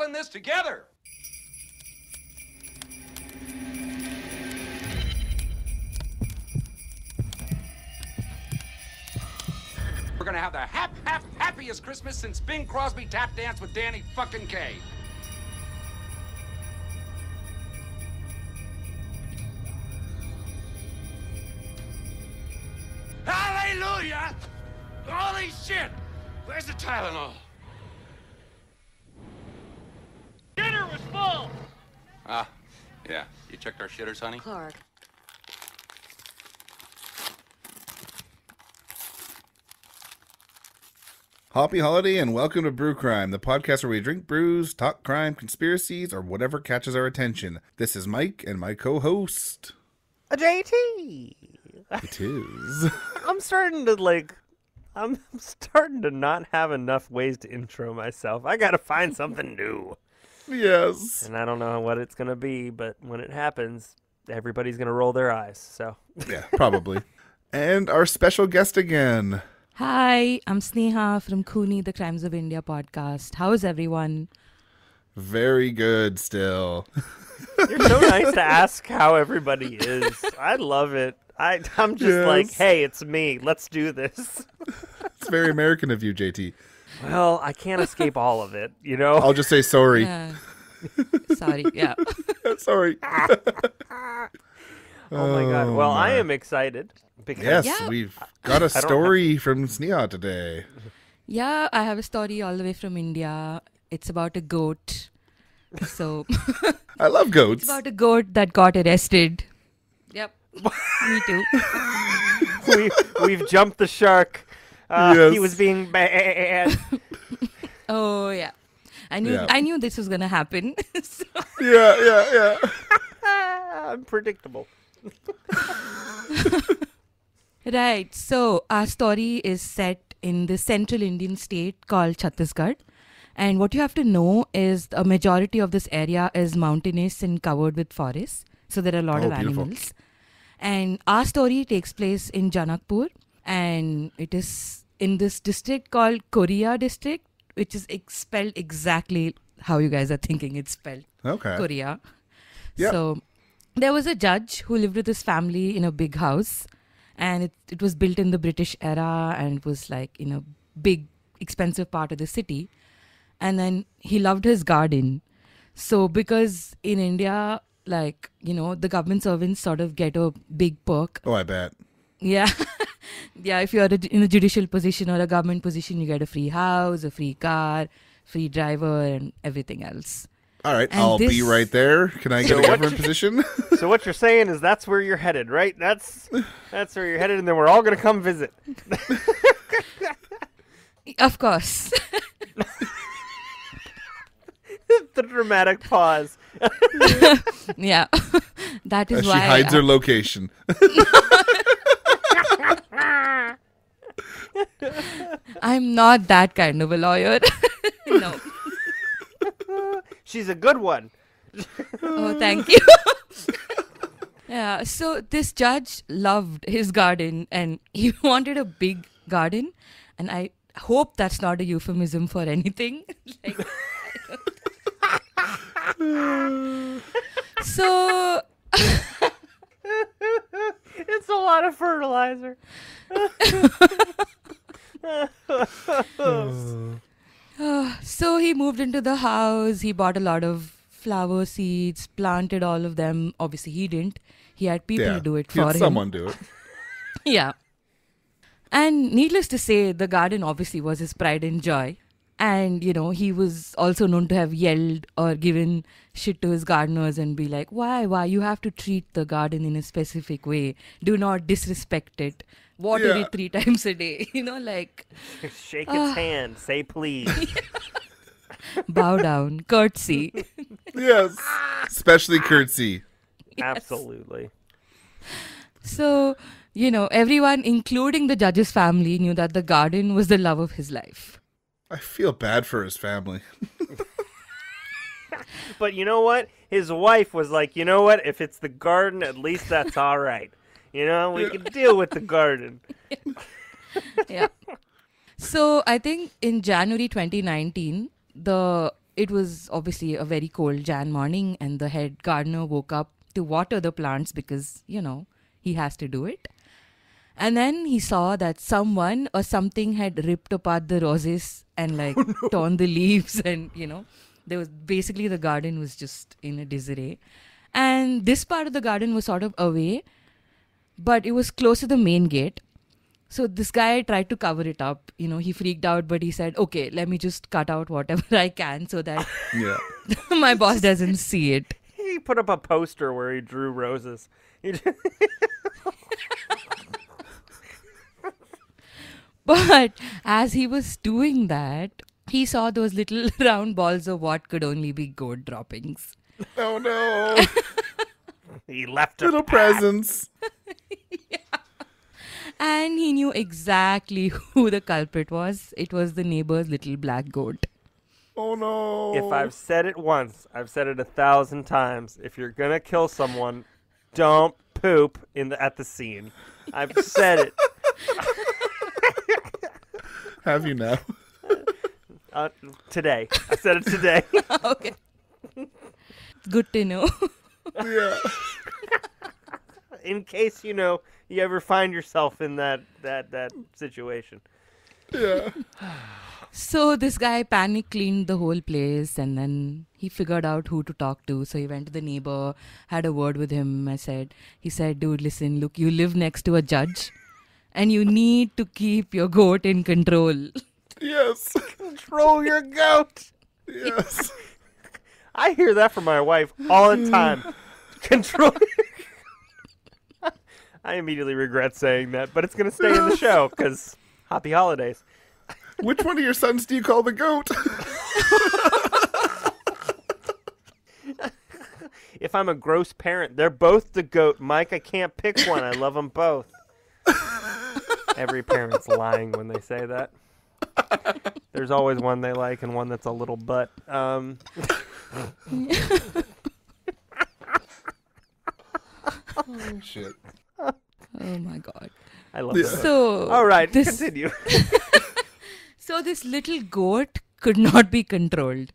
in this together. We're gonna have the happiest Christmas since Bing Crosby tap danced with Danny fucking Kaye. Hallelujah! Holy shit! Where's the Tylenol? Dinner was full! Ah, yeah. You checked our shitters, honey? Clark. Happy holiday and welcome to Brew Crime, the podcast where we drink brews, talk crime, conspiracies, or whatever catches our attention. This is Mike and my co-host. JT! It is. I'm starting to not have enough ways to intro myself. I gotta find something new. Yes. And I don't know what it's gonna be, but when it happens, everybody's gonna roll their eyes, so. Yeah, probably. And our special guest again. Hi, I'm Sneha from Cooney, the Crimes of India podcast. How is everyone? Very good still. You're so nice to ask how everybody is. I love it. I'm just like, hey, it's me. Let's do this. It's very American of you, JT. Well, I can't escape all of it, you know? I'll just say sorry. Sorry, yeah. Sorry. Oh my God. Well, I am excited. Because Yes, we've got a story from Sneha today. Yeah, I have a story all the way from India. It's about a goat. So, I love goats. it's about a goat that got arrested. Yep, me too. we've jumped the shark. Yes. He was being bad. Oh, yeah. I knew this was going to happen. So, Yeah. Unpredictable. right, so our story is set in the central Indian state called Chhattisgarh. And what you have to know is a majority of this area is mountainous and covered with forests. So there are a lot of beautiful. animals. And our story takes place in Janakpur. And it is in this district called Korea district, which is spelled exactly how you guys are thinking it's spelled. Okay. Korea. Yep. So there was a judge who lived with his family in a big house. And it was built in the British era and it was like in a big, expensive part of the city. And then he loved his garden. So because in India, like, the government servants sort of get a big perk. Oh, I bet. Yeah. Yeah, if you're in a judicial position or a government position, you get a free house, a free car, free driver, and everything else. All right, And I'll be this- right there. Can I get a government position? So what you're saying is that's where you're headed, right? That's where you're headed, and then we're all going to come visit. Of course. The dramatic pause. Yeah. That is As she why hides her location. I'm not that kind of a lawyer. No. She's a good one. Oh, thank you. Yeah, so this judge loved his garden and he wanted a big garden. And I hope that's not a euphemism for anything. Like, so, It's a lot of fertilizer. so he moved into the house. He bought a lot of flower seeds, planted all of them. Obviously, he didn't. He had people to do it He had for him. someone do it. Yeah. And needless to say, the garden obviously was his pride and joy. And, he was also known to have yelled or given shit to his gardeners and be like, why? You have to treat the garden in a specific way. Do not disrespect it. Water Yeah. it 3 times a day. Like, Shake its hand. Say please. bow down, curtsy. Yes. Especially curtsy. Absolutely. So, everyone, including the judge's family, knew that the garden was the love of his life. I feel bad for his family. But you know what? His wife was like, you know what? If it's the garden, at least that's all right. We can deal with the garden. Yeah. So I think in January 2019, the it was obviously a very cold Jan morning, and the head gardener woke up to water the plants because, he has to do it. And then he saw that someone or something had ripped apart the roses and torn the leaves, and there was basically the garden was just in a disarray. And this part of the garden was sort of away, but it was close to the main gate. So this guy tried to cover it up. He freaked out, but he said, okay, let me just cut out whatever I can so that my boss doesn't see it. He put up a poster where he drew roses. But as he was doing that, he saw those little round balls of what could only be goat droppings. Oh no! He left a Little presents. And he knew exactly who the culprit was. It was the neighbor's little black goat. Oh no! If I've said it once, I've said it 1,000 times. If you're gonna kill someone, don't poop at the scene. I've said it. Have you now? Today. I said it today. Okay. Good to know. Yeah. In case, you ever find yourself in that situation. Yeah. So this guy panic cleaned the whole place, and then he figured out who to talk to. So he went to the neighbor, had a word with him. He said, dude, listen, look, you live next to a judge and you need to keep your goat in control. Yes. Control your goat. Yes. I hear that from my wife all the time. Control. I immediately regret saying that, but it's going to stay in the show because happy holidays. Which one of your sons do you call the goat? If I'm a gross parent, they're both the goat. Mike, I can't pick one. I love them both. Every parent's lying when they say that. There's always one they like and one that's a little butt. Oh, shit. Oh my God. I love it. So All right, continue. So this little goat could not be controlled.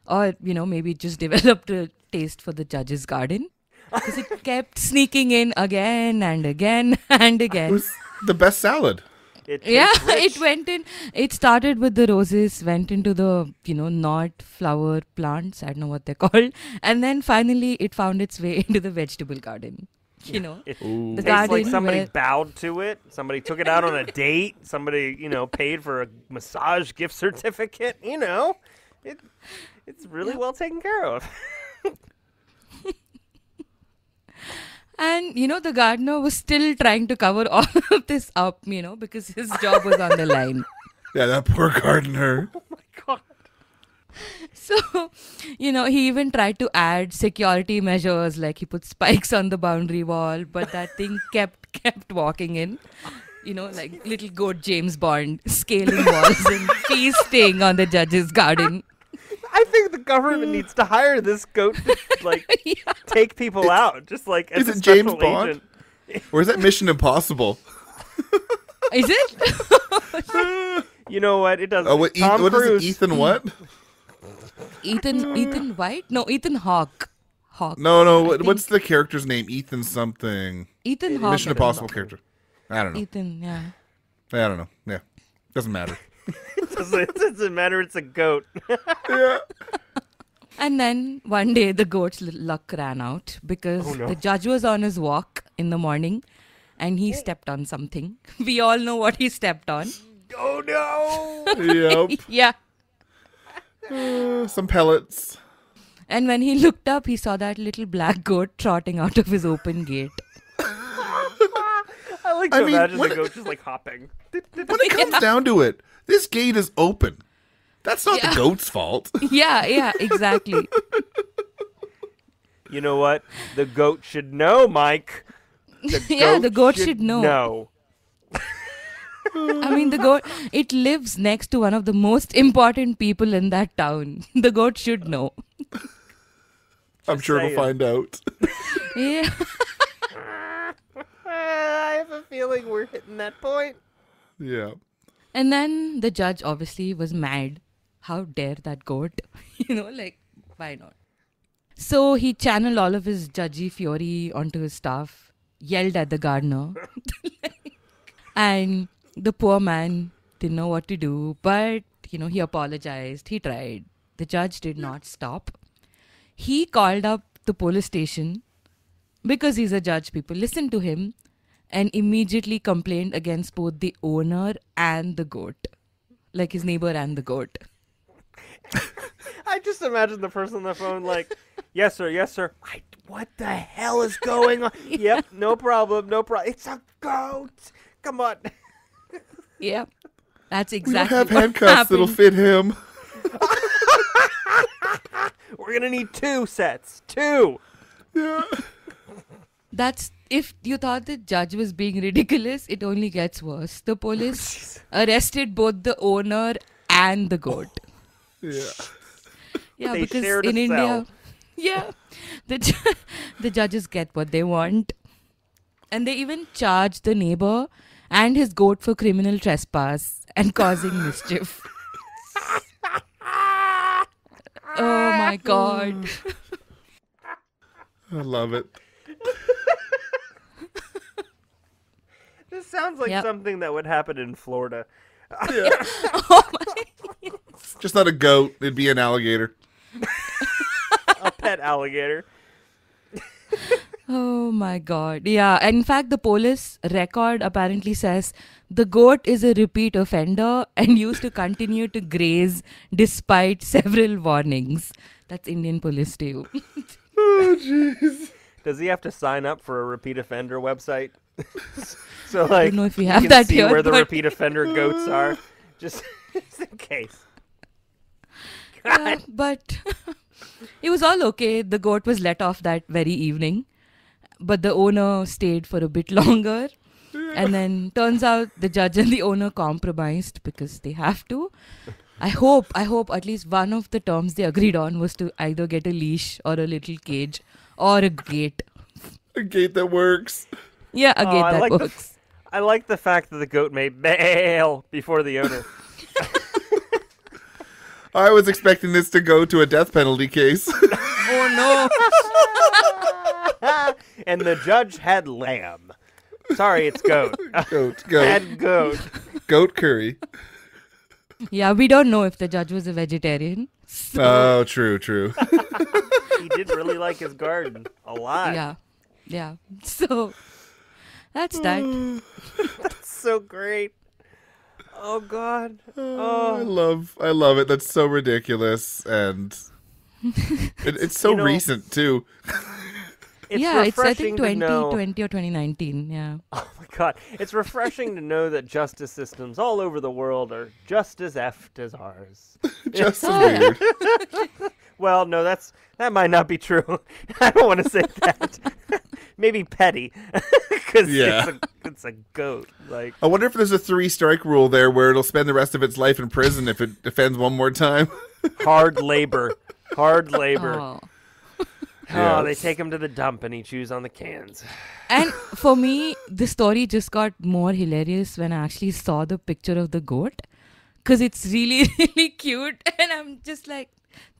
Or, maybe it just developed a taste for the judge's garden. Because it kept sneaking in again and again and It again. was the best salad. It went in. It started with the roses, went into the, not flower plants. I don't know what they're called. And then finally it found its way into the vegetable garden. It the tastes garden like somebody where- bowed to it. Somebody took it out on a date. Somebody, paid for a massage gift certificate. It's really well taken care of. And, the gardener was still trying to cover all of this up, because his job was on the line. Yeah, that poor gardener. Oh my God. So, he even tried to add security measures, like he put spikes on the boundary wall, but that thing kept walking in. Like little goat James Bond, scaling walls and feasting on the judge's garden. I think the government needs to hire this goat to, take people out. Just like as Is a it James special Bond? agent. Or is that Mission Impossible? Is it? You know what? It doesn't. Oh, what is Cruise. it? Ethan what? Ethan White? No, Ethan Hawke. No. What's the character's name? Ethan something. Ethan Hawke. Mission Impossible character. I don't know. Ethan, yeah. I don't know. Yeah. Doesn't matter. It doesn't matter. It's a goat. Yeah. And then one day the goat's luck ran out because Oh, no. the judge was on his walk in the morning and he stepped on something. We all know what he stepped on. Oh no! Yep. Yeah. Some pellets. And when he looked up, he saw that little black goat trotting out of his open gate. I like to I mean, imagine what- the goat just like hopping. When it comes down to it, this gate is open. That's not the goat's fault. Yeah, exactly. You know what? The goat should know, Mike. The goat should know. I mean, the goat, it lives next to one of the most important people in that town. The goat should know. I'm sure saying. it'll find out. Yeah. I have a feeling we're hitting that point. Yeah. And then the judge obviously was mad how dare that goat? Like, why not? So he channeled all of his judgy fury onto his staff, yelled at the gardener, and the poor man didn't know what to do, but, he apologized, he tried. The judge did not stop. He called up the police station because he's a judge. People listened to him and immediately complained against both the owner and the goat, like his neighbor and the goat. I just imagine the person on the phone like, yes, sir, yes, sir. What the hell is going on? Yep, no problem, no problem. It's a goat. Come on. Yeah, that's We exactly don't have what handcuffs that'll happened. fit him. We're going to need 2 sets. 2. Yeah. That's if you thought the judge was being ridiculous, it only gets worse. The police arrested both the owner and the goat. Yeah. Yeah, They because shared a in India, cell. yeah, the judges get what they want, and they even charge the neighbor and his goat for criminal trespass and causing mischief. Oh my God! I love it. This sounds like Yep. something that would happen in Florida. Oh my! Just not a goat. It'd be an alligator. A pet alligator. Oh my God! Yeah, in fact, the police record apparently says the goat is a repeat offender and used to continue to graze despite several warnings. That's Indian police too. Oh, jeez. Does he have to sign up for a repeat offender website? So like, don't know if we you have can that see here, where the but- repeat offender goats are, just in case. Yeah, but it was all okay. The goat was let off that very evening, but the owner stayed for a bit longer. And then turns out the judge and the owner compromised because they have to. I hope at least one of the terms they agreed on was to either get a leash or a little cage or a gate. A gate that works. Yeah, a gate I that like works. I like the fact that the goat may bail before the owner. I was expecting this to go to a death penalty case. Oh no. And the judge had lamb. Sorry, it's goat. Goat. Had goat. Goat curry. Yeah, we don't know if the judge was a vegetarian. Oh, true. He did really like his garden a lot. Yeah. So that's that. So great. Oh God. I love it. That's so ridiculous, and it's so recent too. It's Yeah, it's I refreshing think to know. 2020 or 2019. Yeah. Oh my God. It's refreshing to know that justice systems all over the world are just as effed as ours. Just as weird. Well, no, that might not be true. I don't want to say that. Maybe petty, because Yeah. it's a goat. Like, I wonder if there's a 3-strike rule there where it'll spend the rest of its life in prison if it offends one more time. hard labor. Oh. Oh, they Yes. take him to the dump and he chews on the cans. And for me, the story just got more hilarious when I actually saw the picture of the goat. Because it's really, really cute. And I'm just like,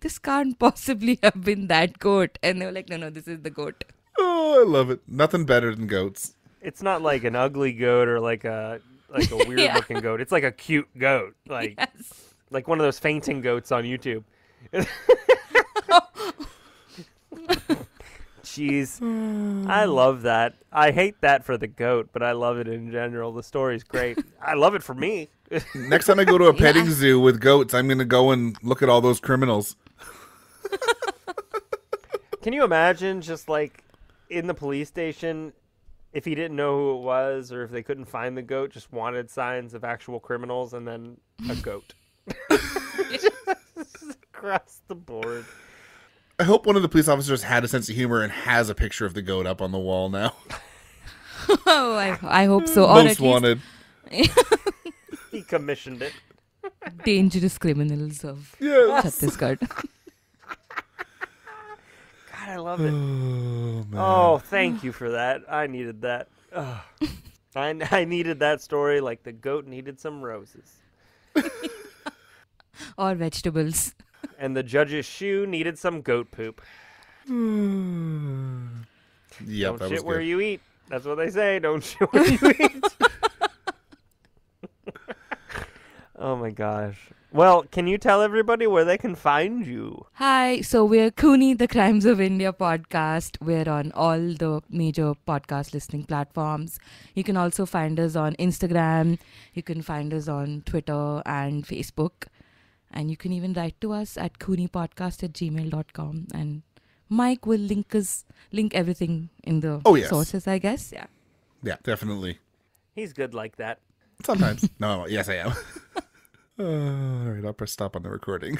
this can't possibly have been that goat. And they were like, no, this is the goat. Oh, I love it. Nothing better than goats. It's not like an ugly goat or like a weird Yeah. looking goat. It's like a cute goat. Like Yes. like one of those fainting goats on YouTube. Jeez. I love that. I hate that for the goat, but I love it in general. The story's great. I love it for me. Next time I go to a petting zoo with goats, I'm going to go and look at all those criminals. Can you imagine just like in the police station, if he didn't know who it was or if they couldn't find the goat, just wanted signs of actual criminals and then a goat. Just across the board. I hope one of the police officers had a sense of humor and has a picture of the goat up on the wall now. Oh, I hope so. Or Most at least wanted. He commissioned it. dangerous criminals of Yes. Chhattisgarh. God, I love it. Oh, man. Oh, thank you for that. I needed that. Ugh. I needed that story like the goat needed some roses. or vegetables. And the judge's shoe needed some goat poop. Yep, Don't that was shit where good. you eat. That's what they say. Don't shit where you eat. Oh my gosh. Well, can you tell everybody where they can find you? Hi, so we're Cooney, the Crimes of India podcast. We're on all the major podcast listening platforms. You can also find us on Instagram. You can find us on Twitter and Facebook. And you can even write to us at cooneypodcast@gmail.com. And Mike will link everything in the Yes. sources, I guess. Yeah. Yeah, definitely. He's good like that. Sometimes. No, yes, I am. All right, I'll press stop on the recording.